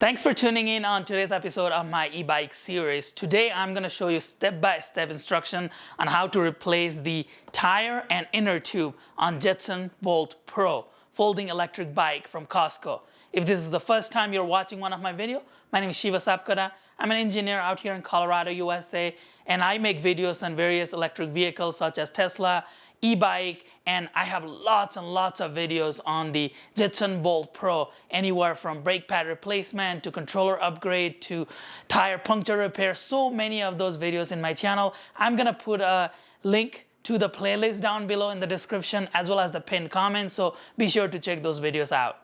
Thanks for tuning in on today's episode of my e-bike series. Today I'm going to show you step-by-step instruction on how to replace the tire and inner tube on Jetson Bolt Pro folding electric bike from Costco. If this is the first time you're watching one of my videos, my name is Shiva Sapkota. I'm an engineer out here in Colorado, USA, and I make videos on various electric vehicles such as Tesla, e-bike, and I have lots and lots of videos on the Jetson Bolt Pro, anywhere from brake pad replacement to controller upgrade to tire puncture repair. So many of those videos in my channel. I'm gonna put a link to the playlist down below in the description as well as the pinned comment, so be sure to check those videos out.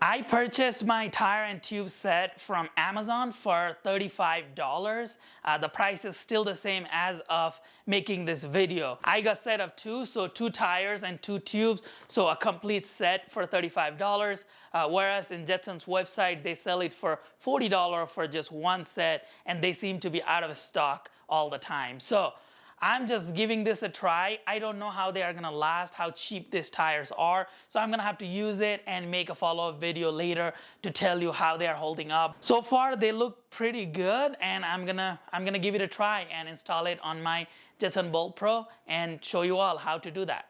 I purchased my tire and tube set from Amazon for $35. The price is still the same as of making this video. I got a set of two, so 2 tires and 2 tubes, so a complete set for $35. Whereas in Jetson's website, they sell it for $40 for just one set, and they seem to be out of stock all the time. So I'm just giving this a try. I don't know how they are gonna last, how cheap these tires are. So I'm gonna have to use it and make a follow-up video later to tell you how they are holding up. So far they look pretty good, and I'm gonna give it a try and install it on my Jetson Bolt Pro and show you all how to do that.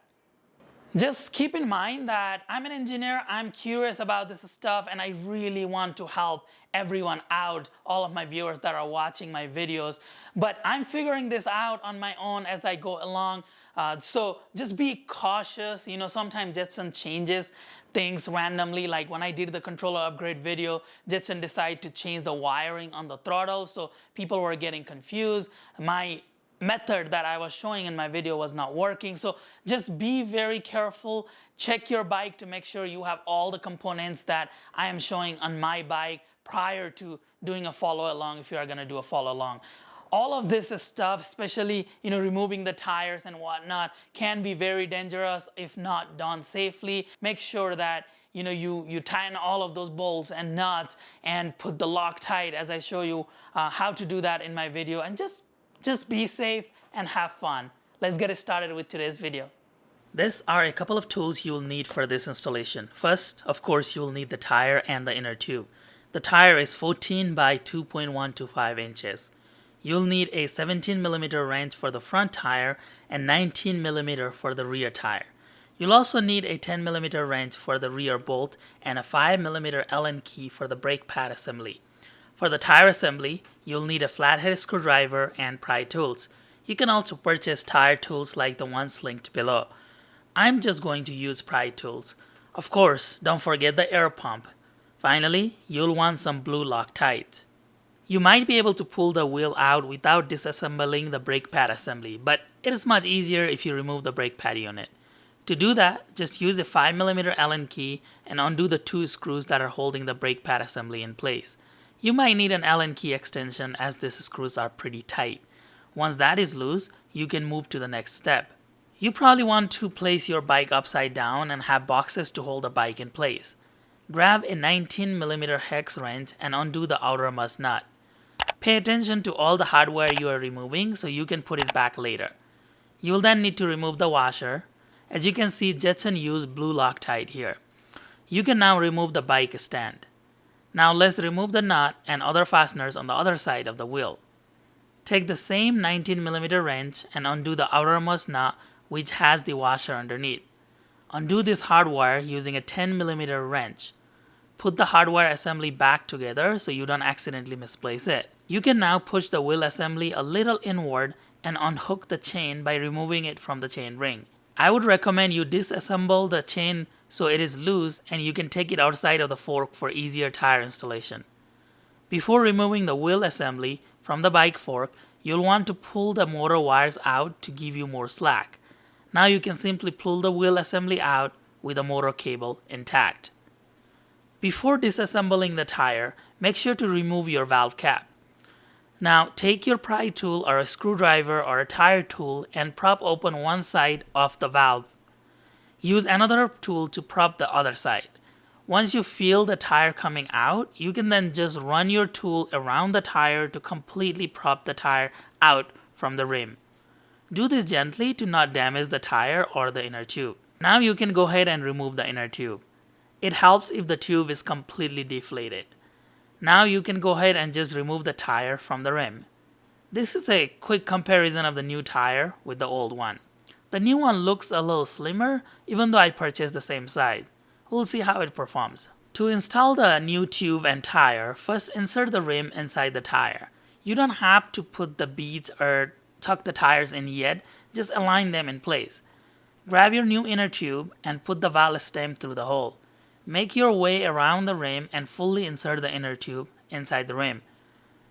Just keep in mind that I'm an engineer, I'm curious about this stuff, and I really want to help everyone out, all of my viewers that are watching my videos. But I'm figuring this out on my own as I go along. So just be cautious. You know, sometimes Jetson changes things randomly. Like when I did the controller upgrade video, Jetson decided to change the wiring on the throttle, so people were getting confused. My method that I was showing in my video was not working. So just be very careful. Check your bike to make sure you have all the components that I am showing on my bike prior to doing a follow along, if you are going to do a follow along. All of this stuff, especially removing the tires and whatnot, can be very dangerous if not done safely. Make sure that you tighten all of those bolts and nuts and put the Loctite, as I show you how to do that in my video, and just be safe and have fun. Let's get started with today's video. These are a couple of tools you will need for this installation. First, of course, you will need the tire and the inner tube. The tire is 14 by 2.125 inches. You'll need a 17mm wrench for the front tire and 19mm for the rear tire. You'll also need a 10mm wrench for the rear bolt and a 5mm Allen key for the brake pad assembly. For the tire assembly, you'll need a flathead screwdriver and pry tools. You can also purchase tire tools like the ones linked below. I'm just going to use pry tools. Of course, don't forget the air pump. Finally, you'll want some blue Loctite. You might be able to pull the wheel out without disassembling the brake pad assembly, but it is much easier if you remove the brake pad unit. To do that, just use a 5mm Allen key and undo the 2 screws that are holding the brake pad assembly in place. You might need an Allen key extension as these screws are pretty tight. Once that is loose, you can move to the next step. You probably want to place your bike upside down and have boxes to hold the bike in place. Grab a 19mm hex wrench and undo the outermost nut. Pay attention to all the hardware you are removing so you can put it back later. You will then need to remove the washer. As you can see, Jetson used blue Loctite here. You can now remove the bike stand. Now let's remove the nut and other fasteners on the other side of the wheel. Take the same 19mm wrench and undo the outermost nut, which has the washer underneath. Undo this hardwire using a 10mm wrench. Put the hardwire assembly back together so you don't accidentally misplace it. You can now push the wheel assembly a little inward and unhook the chain by removing it from the chain ring. I would recommend you disassemble the chain so it is loose and you can take it outside of the fork for easier tire installation. Before removing the wheel assembly from the bike fork, you'll want to pull the motor wires out to give you more slack. Now you can simply pull the wheel assembly out with the motor cable intact. Before disassembling the tire, make sure to remove your valve cap. Now take your pry tool or a screwdriver or a tire tool and prop open one side of the valve. Use another tool to prop the other side. Once you feel the tire coming out, you can then just run your tool around the tire to completely prop the tire out from the rim. Do this gently to not damage the tire or the inner tube. Now you can go ahead and remove the inner tube. It helps if the tube is completely deflated. Now you can go ahead and just remove the tire from the rim. This is a quick comparison of the new tire with the old one. The new one looks a little slimmer even though I purchased the same size. We'll see how it performs. To install the new tube and tire, first insert the rim inside the tire. You don't have to put the beads or tuck the tires in yet, just align them in place. Grab your new inner tube and put the valve stem through the hole. Make your way around the rim and fully insert the inner tube inside the rim.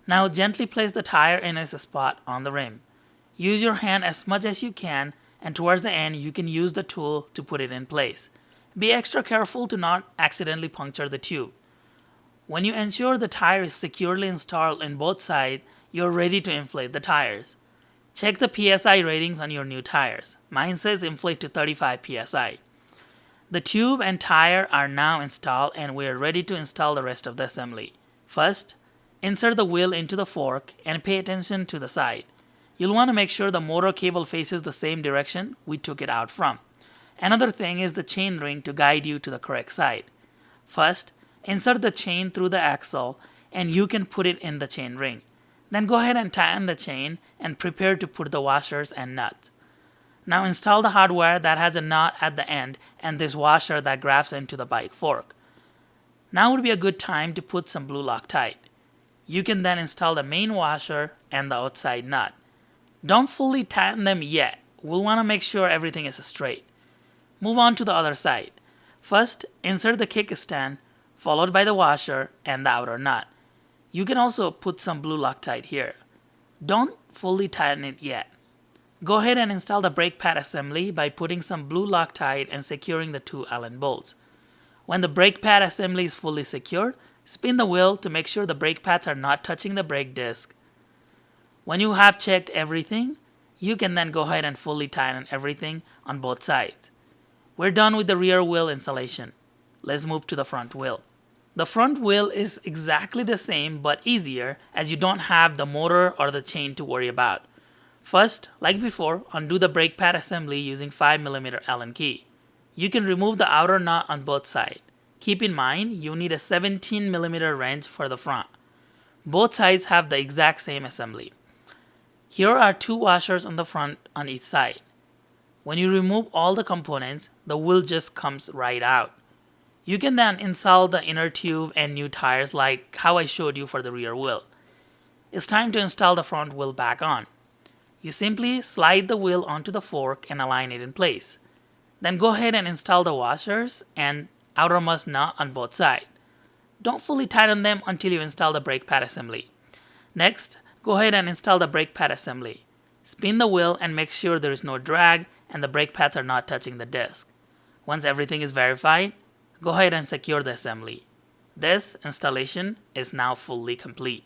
Now gently place the tire in its spot on the rim. Use your hand as much as you can, and towards the end you can use the tool to put it in place. Be extra careful to not accidentally puncture the tube. When you ensure the tire is securely installed in both sides, you're ready to inflate the tires. Check the PSI ratings on your new tires. Mine says inflate to 35 PSI. The tube and tire are now installed and we are ready to install the rest of the assembly. First, insert the wheel into the fork and pay attention to the side. You'll want to make sure the motor cable faces the same direction we took it out from. Another thing is the chain ring to guide you to the correct side. First, insert the chain through the axle and you can put it in the chain ring. Then go ahead and tighten the chain and prepare to put the washers and nuts. Now install the hardware that has a nut at the end and this washer that grabs into the bike fork. Now would be a good time to put some blue Loctite. You can then install the main washer and the outside nut. Don't fully tighten them yet. We'll want to make sure everything is straight. Move on to the other side. First, insert the kickstand, followed by the washer and the outer nut. You can also put some blue Loctite here. Don't fully tighten it yet. Go ahead and install the brake pad assembly by putting some blue Loctite and securing the 2 Allen bolts. When the brake pad assembly is fully secured, spin the wheel to make sure the brake pads are not touching the brake disc. When you have checked everything, you can then go ahead and fully tighten everything on both sides. We're done with the rear wheel installation. Let's move to the front wheel. The front wheel is exactly the same but easier as you don't have the motor or the chain to worry about. First, like before, undo the brake pad assembly using 5mm Allen key. You can remove the outer nut on both sides. Keep in mind, you need a 17mm wrench for the front. Both sides have the exact same assembly. Here are 2 washers on the front on each side. When you remove all the components, the wheel just comes right out. You can then install the inner tube and new tires like how I showed you for the rear wheel. It's time to install the front wheel back on. You simply slide the wheel onto the fork and align it in place. Then go ahead and install the washers and outermost nut on both sides. Don't fully tighten them until you install the brake pad assembly. Next, go ahead and install the brake pad assembly. Spin the wheel and make sure there is no drag and the brake pads are not touching the disc. Once everything is verified, go ahead and secure the assembly. This installation is now fully complete.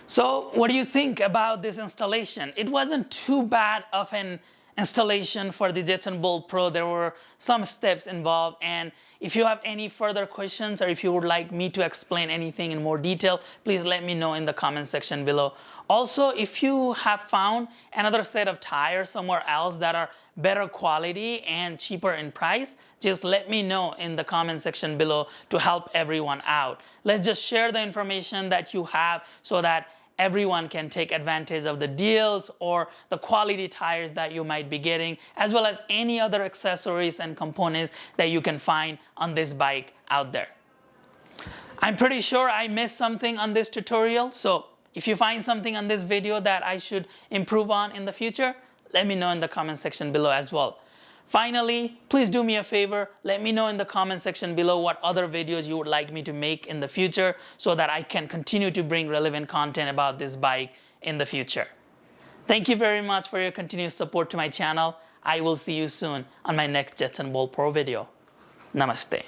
So what do you think about this installation? It wasn't too bad of an installation for the Jetson Bolt Pro. There were some steps involved, and if you have any further questions or if you would like me to explain anything in more detail, please let me know in the comment section below. Also, if you have found another set of tires somewhere else that are better quality and cheaper in price, just let me know in the comment section below to help everyone out. Let's just share the information that you have so that everyone can take advantage of the deals or the quality tires that you might be getting, as well as any other accessories and components that you can find on this bike out there. I'm pretty sure I missed something on this tutorial, so if you find something on this video that I should improve on in the future, let me know in the comment section below as well. Finally, please do me a favor, let me know in the comment section below what other videos you would like me to make in the future so that I can continue to bring relevant content about this bike in the future. Thank you very much for your continued support to my channel. I will see you soon on my next Jetson Bolt Pro video. Namaste.